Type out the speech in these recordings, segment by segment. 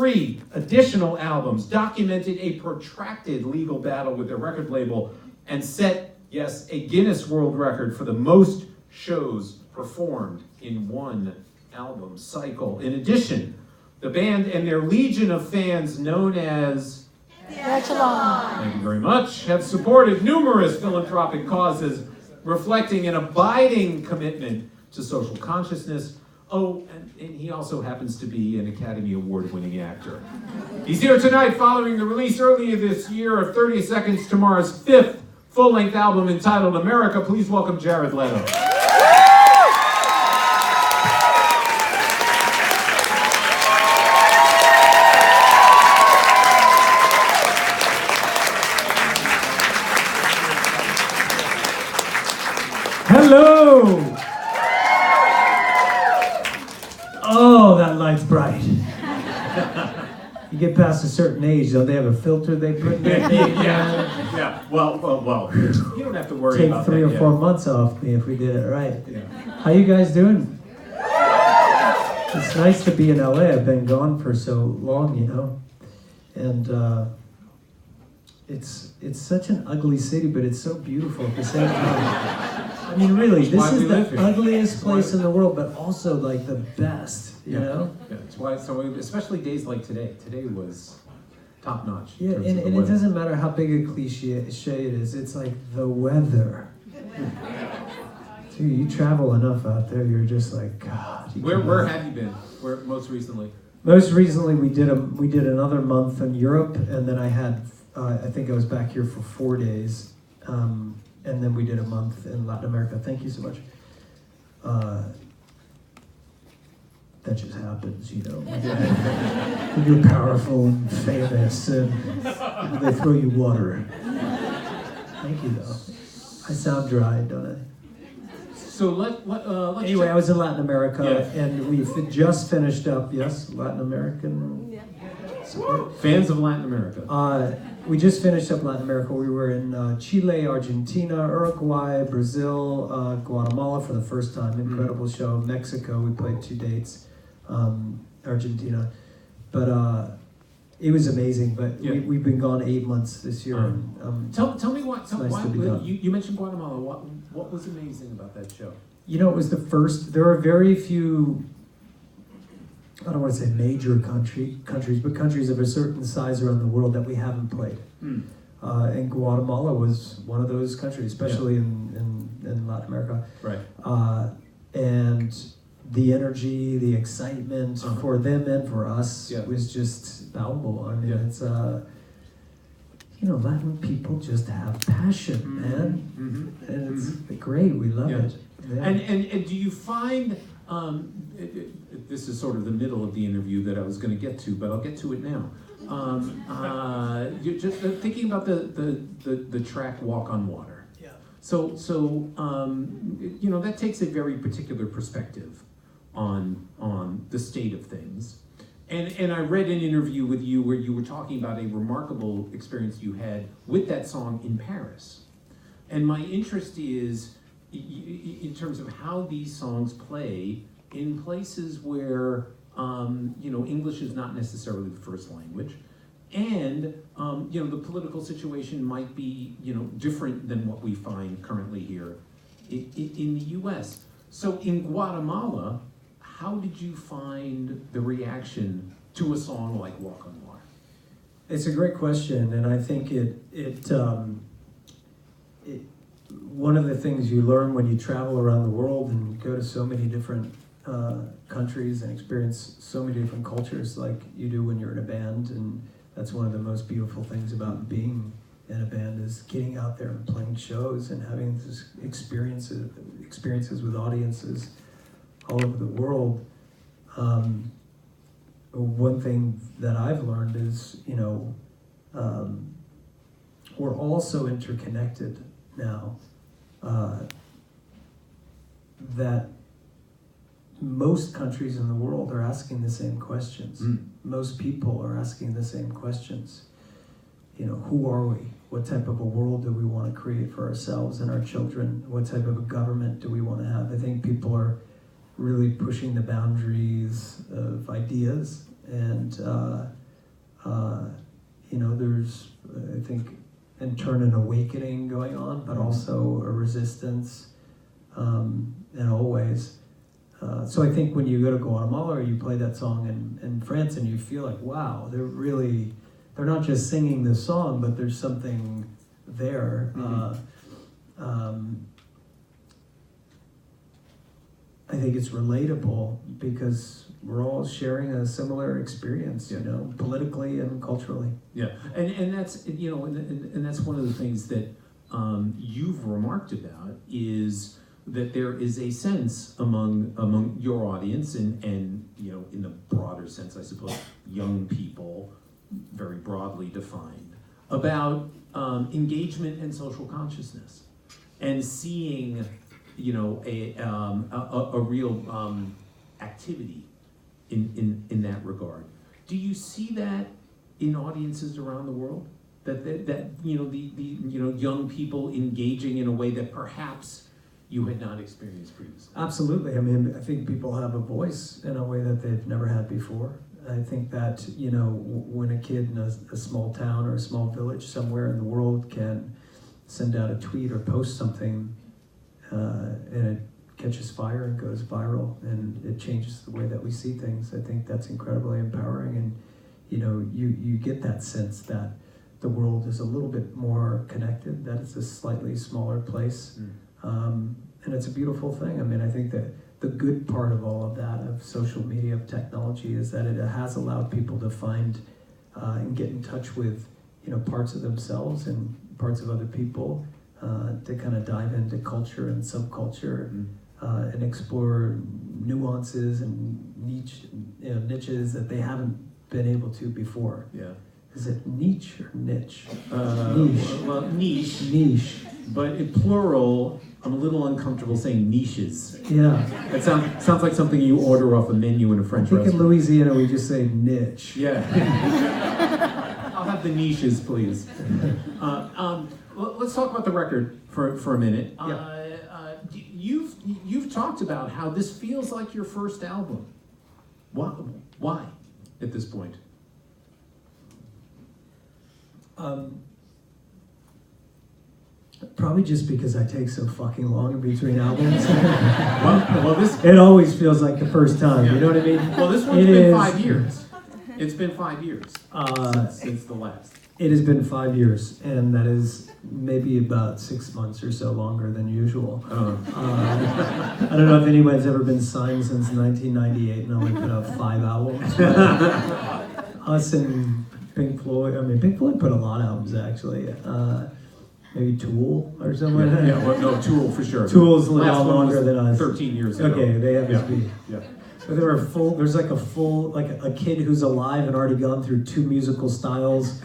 3 additional albums, documented a protracted legal battle with their record label, and set, yes, a Guinness World Record for the most shows performed in one album cycle. In addition, the band and their legion of fans known as thank you very much, have supported numerous philanthropic causes reflecting an abiding commitment to social consciousness. Oh, and he also happens to be an Academy Award-winning actor. He's here tonight following the release earlier this year of 30 Seconds to Mars' 5th full-length album entitled America. Please welcome Jared Leto. Hello! Oh, that light's bright. You get past a certain age, don't they have a filter they put in there? Yeah. Well. You don't have to worry about that. Take 3 or 4 months off me if we did it right. Yeah. How you guys doing? It's nice to be in LA. I've been gone for so long, you know. And it's such an ugly city, but it's so beautiful at the same time. I mean, really, this is the ugliest place in the world, but also like the best, you know? Yeah, that's why, so especially days like today. Today was top notch. Yeah, and it doesn't matter how big a cliche it is, it's like the weather. Dude, you travel enough out there, you're just like, God. Where have you been? Where most recently? Most recently, we did another month in Europe, and then I had, I think I was back here for 4 days. And then we did a month in Latin America. Thank you so much. That just happens, you know. When you're powerful and famous, and they throw you water. Thank you, though. I sound dry, don't I? So let's anyway, check. I was in Latin America, and we've just finished up. Yes, Latin American. Support. Fans of Latin America. We just finished up Latin America. We were in Chile, Argentina, Uruguay, Brazil, Guatemala for the first time. Incredible show. Mexico, we played 2 dates. Argentina. But it was amazing. But we've been gone 8 months this year. Tell me what. Nice you mentioned Guatemala. What was amazing about that show? You know, it was the first. There are very few. I don't want to say major countries, but countries of a certain size around the world that we haven't played. And Guatemala was one of those countries, especially in Latin America. Right. And the energy, the excitement for them and for us was just palpable. I mean, it's, you know, Latin people just have passion, man. And it's great, we love it. Yeah. And do you find... this is sort of the middle of the interview that I was going to get to, but I'll get to it now. You're just thinking about the track "Walk on Water." Yeah. So you know, that takes a very particular perspective on the state of things. And I read an interview with you where you were talking about a remarkable experience you had with that song in Paris. And my interest is in terms of how these songs play in places where you know, English is not necessarily the first language, and you know, the political situation might be, you know, different than what we find currently here in the U.S. So in Guatemala, how did you find the reaction to a song like "Walk on Water"? It's a great question, and I think one of the things you learn when you travel around the world and go to so many different countries and experience so many different cultures like you do when you're in a band, and that's one of the most beautiful things about being in a band is getting out there and playing shows and having these experiences with audiences all over the world. One thing that I've learned is, you know, we're all so interconnected now that most countries in the world are asking the same questions. Most people are asking the same questions. You know, who are we? What type of a world do we want to create for ourselves and our children? What type of a government do we want to have? I think people are really pushing the boundaries of ideas and there's, I think, in turn an awakening going on, but also a resistance in all ways. So I think when you go to Guatemala or you play that song in France and you feel like, wow, they're not just singing this song, but there's something there. I think it's relatable because we're all sharing a similar experience, politically and culturally. Yeah, and that's and that's one of the things that you've remarked about is that there is a sense among your audience and in the broader sense, I suppose, young people, very broadly defined, about engagement and social consciousness, and seeing a real activity in that regard. Do you see that in audiences around the world? That young people engaging in a way that perhaps you had not experienced previously? Absolutely. I mean, I think people have a voice in a way that they've never had before. I think that, when a kid in a small town or a small village somewhere in the world can send out a tweet or post something and it catches fire and goes viral and it changes the way that we see things, I think that's incredibly empowering. And, you get that sense that the world is a little bit more connected, that it's a slightly smaller place. And it's a beautiful thing. I mean, I think that the good part of all of that, of social media, of technology, is that it has allowed people to find and get in touch with, parts of themselves and parts of other people, to kind of dive into culture and subculture, and explore nuances and niches that they haven't been able to before. Yeah. Is it niche or niche? Niche. Well, niche. Niche. But in plural, I'm a little uncomfortable saying niches. Yeah. It sounds like something you order off a menu in a French I think restaurant. in Louisiana we just say niche. Yeah. I'll have the niches, please. Let's talk about the record for a minute. Yeah. You've talked about how this feels like your first album. Why at this point? Probably just because I take so fucking long in between albums. This It always feels like the first time. You know what I mean? Well, this one's been 5 years. It's been 5 years since the last. It has been 5 years, and that is maybe about 6 months or so longer than usual. I don't know if anyone's ever been signed since 1998 and only put out 5 albums. Us and Pink Floyd. I mean, Pink Floyd put a lot of albums actually. Maybe Tool or something. No, Tool for sure. Tool's a lot Last one longer was than us. 13 years ago. Okay, they have to be. Yeah. But there's like a kid who's alive and already gone through 2 musical styles.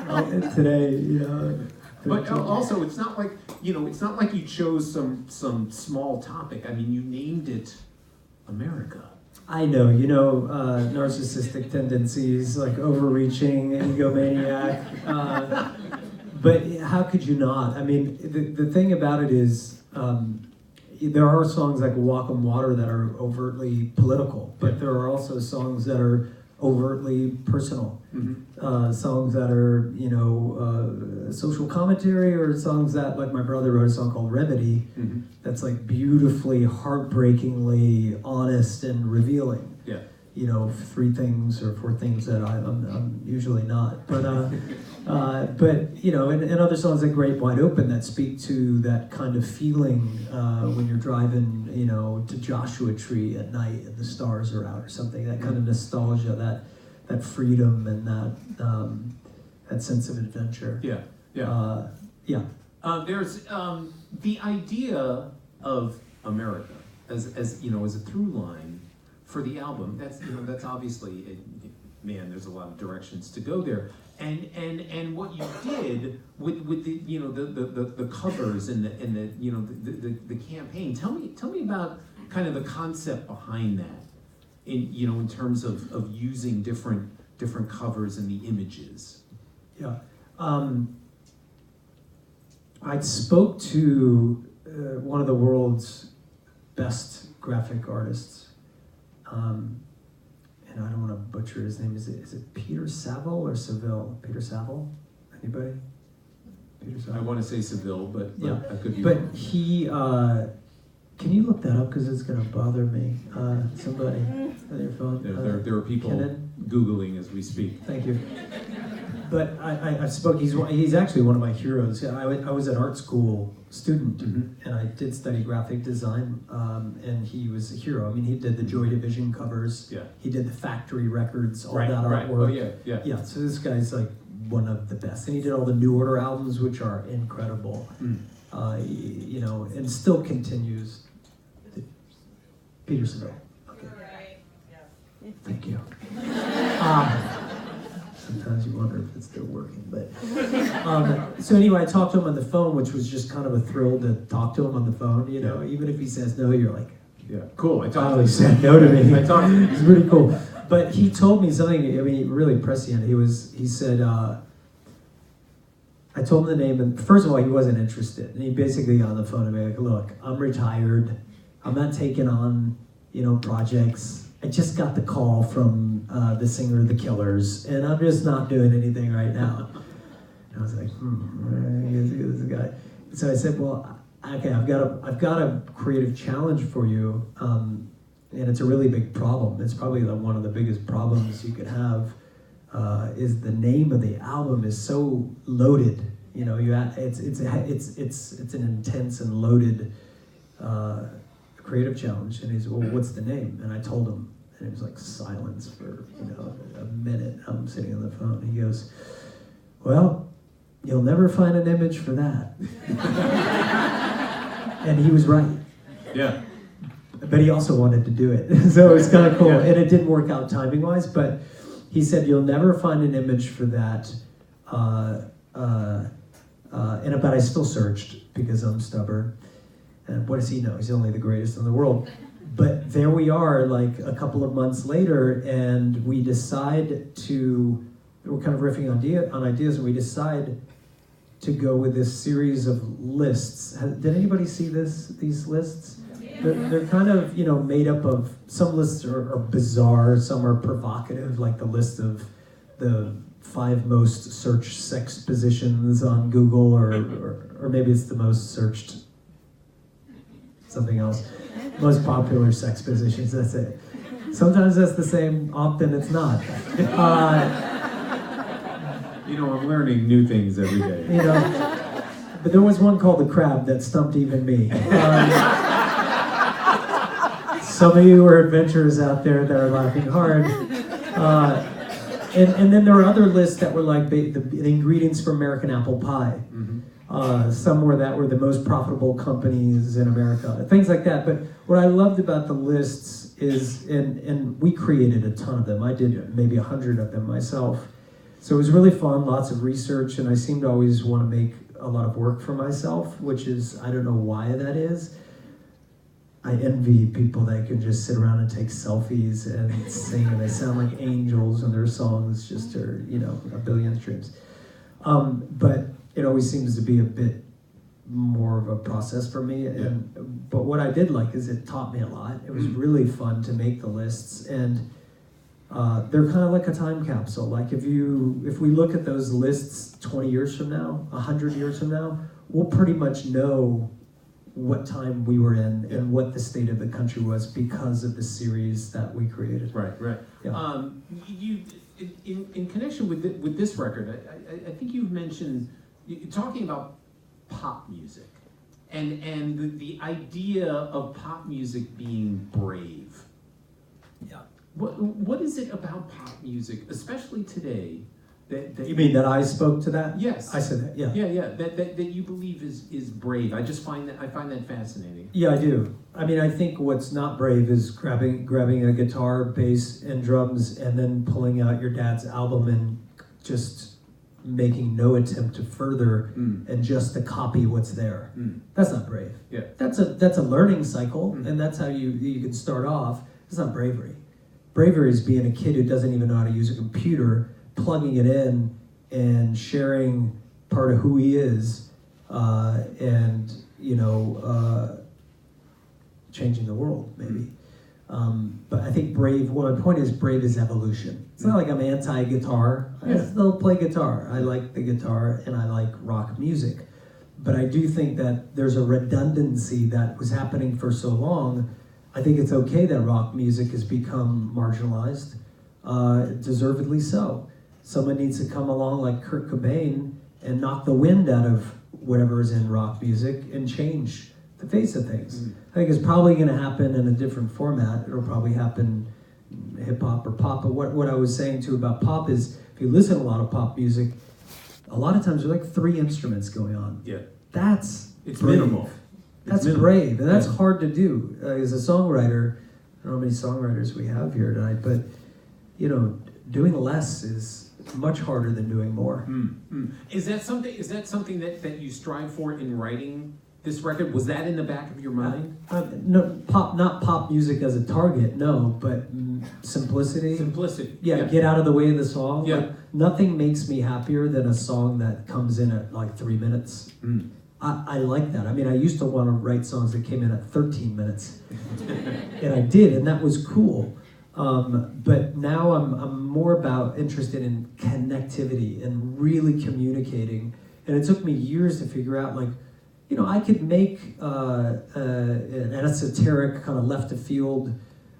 And today, But also, it's not like you chose some small topic. I mean, you named it America. I know, narcissistic tendencies, like overreaching, egomaniac. But how could you not? I mean, the thing about it is, there are songs like Walk on Water that are overtly political, but there are also songs that are overtly personal. Songs that are, social commentary, or songs that, like my brother wrote a song called Remedy, that's like beautifully, heartbreakingly honest and revealing. Yeah. 3 things or 4 things that I'm usually not. But and other songs like Great Wide Open that speak to that kind of feeling when you're driving, to Joshua Tree at night and the stars are out or something. That kind of nostalgia, that freedom and that sense of adventure. Yeah. There's the idea of America as a through line for the album. That's obviously there's a lot of directions to go there. And what you did with the covers and the campaign. Tell me about kind of the concept behind that in terms of using different covers and the images. Yeah. I spoke to one of the world's best graphic artists, and and I don't want to butcher his name. Is it Peter Saville or Seville? Peter Saville? Anybody? Peter Saville. I want to say Seville, but Yeah. I could be But wrong. he, can you look that up because it's going to bother me? Somebody on your phone. There are people Kenan? Googling as we speak. Thank you. But I spoke. He's actually one of my heroes. I was an art school student, Mm-hmm. and I did study graphic design. And he was a hero. I mean, he did the Joy Division covers. Yeah. He did the Factory Records, all Right, that right. artwork. Oh yeah, yeah. Yeah. So this guy's like one of the best, and he did all the New Order albums, which are incredible. You know, and still continues. Peter Seville. Okay. Thank you. Sometimes you wonder if it's still working, but so anyway, I talked to him on the phone, which was just kind of a thrill to talk to him on the phone. You know, even if he says no, you're like, Yeah, cool. I talked oh, to he said no to me. I talked to him. It's pretty cool. But he told me something. I mean, really prescient. He said, I told him the name, and first of all, he wasn't interested. And he basically got on the phone and be like, look, I'm retired. I'm not taking on, projects. I just got the call from the singer of the Killers, and I'm just not doing anything right now. And I was like, this guy. So I said, well, okay, I've got a creative challenge for you, and it's a really big problem. It's probably one of the biggest problems you could have. Is the name of the album is so loaded. It's an intense and loaded creative challenge. And he said, well, what's the name? And I told him, and it was like silence for a minute. I'm sitting on the phone. He goes, well, you'll never find an image for that. And he was right. Yeah. But he also wanted to do it. So it was kind of cool. Yeah. And it didn't work out timing-wise, but he said, you'll never find an image for that. But I still searched because I'm stubborn. And what does he know? He's only the greatest in the world. But there we are, like a couple of months later, and we decide we're kind of riffing on ideas, and we decide to go with this series of lists. Did anybody see these lists? They're kind of, made up of, some lists are bizarre, some are provocative, like the list of the 5 most searched sex positions on Google, or maybe it's the most searched something else. Most popular sex positions, that's it. Sometimes that's the same, often it's not. I'm learning new things every day. But there was one called The Crab that stumped even me. Some of you are adventurers out there that are laughing hard. And then there were other lists that were like the ingredients for American apple pie. Mm-hmm. Some were the most profitable companies in America, things like that. But what I loved about the lists is, and we created a ton of them. I did maybe 100 of them myself. So it was really fun, lots of research, and I seem to always want to make a lot of work for myself, which is, I don't know why that is. I envy people that can just sit around and take selfies and sing, and they sound like angels, and their songs just are, a billion streams. But it always seems to be a bit more of a process for me. But what I did like is it taught me a lot. It was really fun to make the lists, and they're kind of like a time capsule. Like if we look at those lists 20 years from now, 100 years from now, we'll pretty much know what time we were in and what the state of the country was because of the series that we created. Right. Yeah. You in connection with this record, I think you've mentioned talking about pop music and the idea of pop music being brave. Yeah. What is it about pop music, especially today, that You mean that I spoke to that? Yes. I said that, yeah. Yeah. That you believe is brave. I find that fascinating. Yeah, I do. I mean, I think what's not brave is grabbing a guitar, bass, and drums, and then pulling out your dad's album and just making no attempt to further and just to copy what's there. That's not brave. Yeah. That's a learning cycle, and that's how you can start off. It's not bravery. Bravery is being a kid who doesn't even know how to use a computer, plugging it in and sharing part of who he is, and changing the world, maybe. But I think Brave, well, my point is Brave is evolution. It's not like I'm anti-guitar. I still play guitar. I like the guitar and I like rock music. But I do think that there's a redundancy that was happening for so long. I think it's okay that rock music has become marginalized, deservedly so. Someone needs to come along like Kurt Cobain and knock the wind out of whatever is in rock music and change the face of things. I think it's probably going to happen in a different format. It'll probably happen hip hop or pop. But what I was saying too about pop is, if you listen to a lot of pop music, a lot of times there are like 3 instruments going on. Yeah. It's brave. minimal. That's minimal. brave, and that's hard to do. As a songwriter, I don't know how many songwriters we have here tonight, but doing less is much harder than doing more. Is that something that you strive for in writing this record? Was that in the back of your mind? No, not pop music as a target, no, but simplicity. Simplicity. Yeah, get out of the way of the song. Yeah. Like, nothing makes me happier than a song that comes in at like 3 minutes. I like that. I mean, I used to want to write songs that came in at 13 minutes. And I did, and that was cool. But now I'm more interested in connectivity and really communicating. And it took me years to figure out, like, I could make an esoteric kind of left of field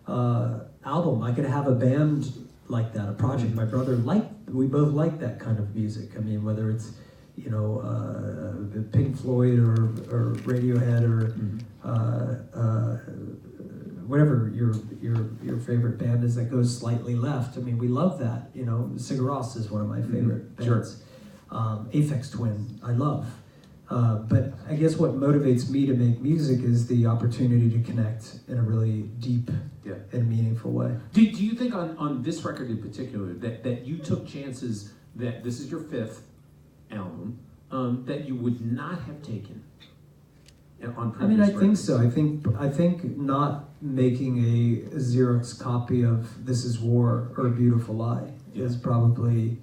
album. I could have a band like that, a project. My brother we both like that kind of music. I mean, whether it's Pink Floyd or Radiohead or whatever your favorite band is that goes slightly left. I mean, we love that. Sigur Rós is one of my favorite bands. Aphex Twin, I love. But I guess what motivates me to make music is the opportunity to connect in a really deep and meaningful way. Do you think on this record in particular that you took chances, that this is your 5th album, that you would not have taken on previous I mean, I think records? so. I think not making a Xerox copy of This Is War or A Beautiful Lie is probably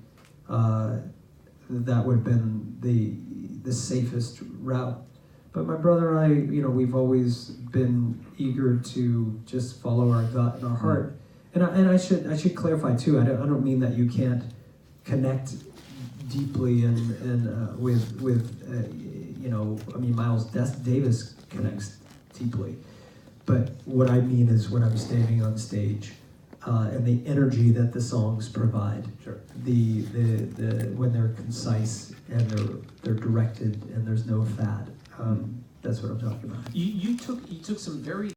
that would have been the safest route. But my brother and I, we've always been eager to just follow our gut and our heart. And I should clarify too. I don't mean that you can't connect deeply and with I mean, Miles Davis connects deeply. But what I mean is when I'm standing on stage, and the energy that the songs provide. Sure. The when they're concise and they're directed and there's no fad. That's what I'm talking about. You took some very